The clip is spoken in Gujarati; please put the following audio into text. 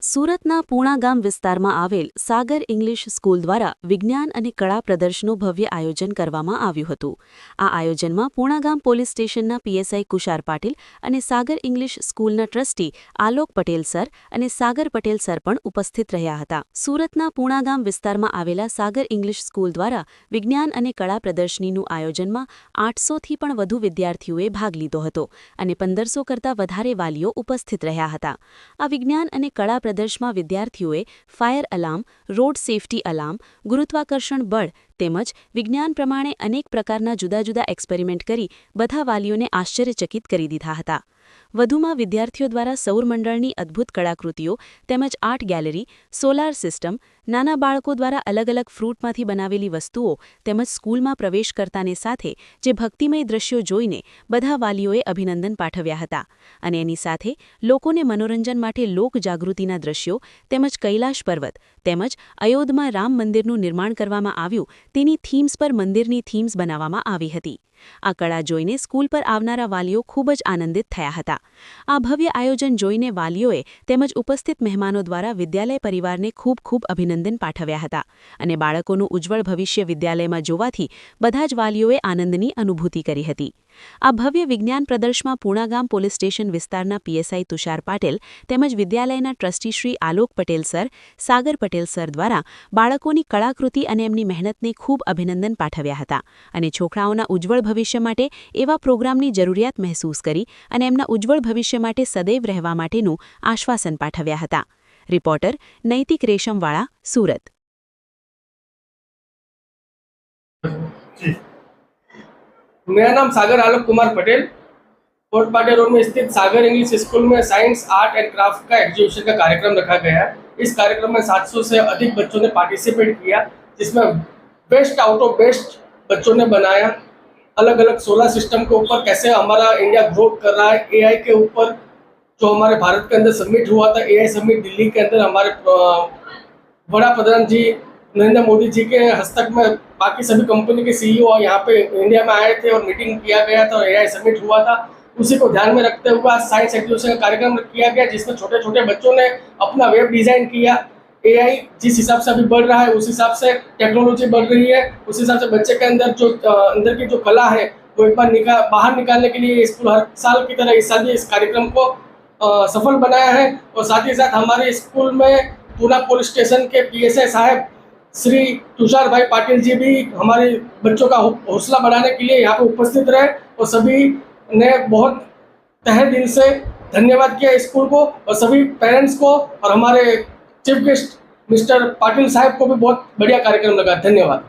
સુરતના પૂણા ગામ વિસ્તારમાં આવેલ સાગર ઇંગ્લિશ સ્કૂલ દ્વારા વિજ્ઞાન અને કળા પ્રદર્શનનું ભવ્ય આયોજન કરવામાં આવ્યું હતું। આ આયોજનમાં પૂણા ગામ પોલીસ સ્ટેશનના પીએસઆઈ કુશાર પાટીલ અને સાગર ઇંગ્લિશ સ્કૂલના ટ્રસ્ટી આલોક પટેલ સર અને સાગર પટેલ સર પણ ઉપસ્થિત રહ્યા હતા। સુરતના પૂણા ગામ વિસ્તારમાં આવેલા સાગર ઇંગ્લિશ સ્કૂલ દ્વારા વિજ્ઞાન અને કળા પ્રદર્શનીનું આયોજનમાં 800થી પણ વધુ વિદ્યાર્થીઓએ ભાગ લીધો હતો અને 1500 કરતાં વધારે વાલીઓ ઉપસ્થિત રહ્યા હતા। આ વિજ્ઞાન અને કળા પ્રદર્શનમાં વિદ્યાર્થીઓએ fire alarm, road safety alarm, ગુરુત્વાકર્ષણ બળ તેમજ વિજ્ઞાન પ્રમાણે અનેક પ્રકારના જુદા જુદા એક્સપેરિમેન્ટ કરી બધા વાલીઓને આશ્ચર્યચકિત કરી દીધા હતા। વધુમાં વિદ્યાર્થીઓ દ્વારા સૌર મંડળની અદ્ભુત કળાકૃતિઓ તેમજ આર્ટ ગેલેરી, સોલાર સિસ્ટમ, નાના બાળકો દ્વારા અલગ અલગ ફ્રૂટમાંથી બનાવેલી વસ્તુઓ તેમજ સ્કૂલમાં પ્રવેશ કરતાની સાથે જે ભક્તિમય દ્રશ્યો જોઈને બધા વાલીઓએ અભિનંદન પાઠવ્યા હતા અને એની સાથે લોકોને મનોરંજન માટે લોક જાગૃતિના દ્રશ્યો તેમજ કૈલાશ પર્વત તેમજ અયોધ્યામાં રામ મંદિરનું નિર્માણ કરવામાં આવ્યું તેની થીમ્સ પર મંદિરની થીમ્સ બનાવવામાં આવી હતી। આ કળા જોઈને સ્કૂલ પર આવનારા વાલીઓ ખૂબ જ આનંદિત થયા હતા। આ ભવ્ય આયોજન જોઈને વાલીઓએ તેમજ ઉપસ્થિત મહેમાનો દ્વારા વિદ્યાલય પરિવારને ખૂબ ખૂબ અભિનંદન પાઠવ્યા હતા અને બાળકોનું ઉજ્જવળ ભવિષ્ય વિદ્યાલયમાં જોવાથી બધા જ વાલીઓએ આનંદની અનુભૂતિ કરી હતી। આ ભવ્ય વિજ્ઞાન પ્રદર્શનમાં પૂણા ગામ પોલીસ સ્ટેશન વિસ્તારના પીએસઆઈ તુષાર પાટીલ તેમજ વિદ્યાલયના ટ્રસ્ટી શ્રી આલોક પટેલ સર, સાગર પટેલ સર દ્વારા બાળકોની કળાકૃતિ અને એમની મહેનતને ખૂબ અભિનંદન પાઠવ્યા હતા અને છોકરાઓના ઉજ્જવળ ભવિષ્ય માટે એવા પ્રોગ્રામની જરૂરિયાત મહેસૂસ કરી અને એમના ઉજ્જવળ ભવિષ્ય માટે સદૈવ રહેવા માટેનું આશ્વાસન પાઠવ્યા હતા। રિપોર્ટર નૈતિક રેશમવાળા, સુરત। मेरा नाम सागर आलोक कुमार पटेल। कोट पाटे रोड में स्थित सागर इंग्लिश स्कूल में साइंस, आर्ट एंड क्राफ्ट का एग्जीबिशन का कार्यक्रम रखा गया है। इस कार्यक्रम में 700 से अधिक बच्चों ने पार्टिसिपेट किया, जिसमें बेस्ट आउट ऑफ बेस्ट बच्चों ने बनाया। अलग अलग सोलर सिस्टम के ऊपर कैसे हमारा इंडिया ग्रो कर रहा है, एआई के ऊपर जो हमारे भारत के अंदर सबमिट हुआ था, एआई सबमिट दिल्ली के अंदर हमारे बड़ा प्रधान जी नरेंद्र मोदी जी के हस्तक में बाकी सभी कंपनी के सीईओ यहाँ पे इंडिया में आए थे और मीटिंग किया गया था और एआई सबमिट हुआ था। उसी को ध्यान में रखते हुए आज साइंस एग्जीबिशन का कार्यक्रम किया गया, जिसमें छोटे छोटे बच्चों ने अपना वेब डिज़ाइन किया। एआई जिस हिसाब से अभी बढ़ रहा है उस हिसाब से टेक्नोलॉजी बढ़ रही है, उस हिसाब से बच्चे के अंदर की जो कला है वो एक बार बाहर निकालने के लिए स्कूल हर साल की तरह इस साल भी इस कार्यक्रम को सफल बनाया है। और साथ ही साथ हमारे स्कूल में पूना पुलिस स्टेशन के पीएसआई साहब श्री तुषार भाई पाटिल जी भी हमारे बच्चों का हौसला बढ़ाने के लिए यहाँ पे उपस्थित रहे और सभी ने बहुत तहे दिल से धन्यवाद किया स्कूल को और सभी पेरेंट्स को और हमारे चीफ गेस्ट मिस्टर पाटिल साहब को भी बहुत बढ़िया कार्यक्रम लगा। धन्यवाद।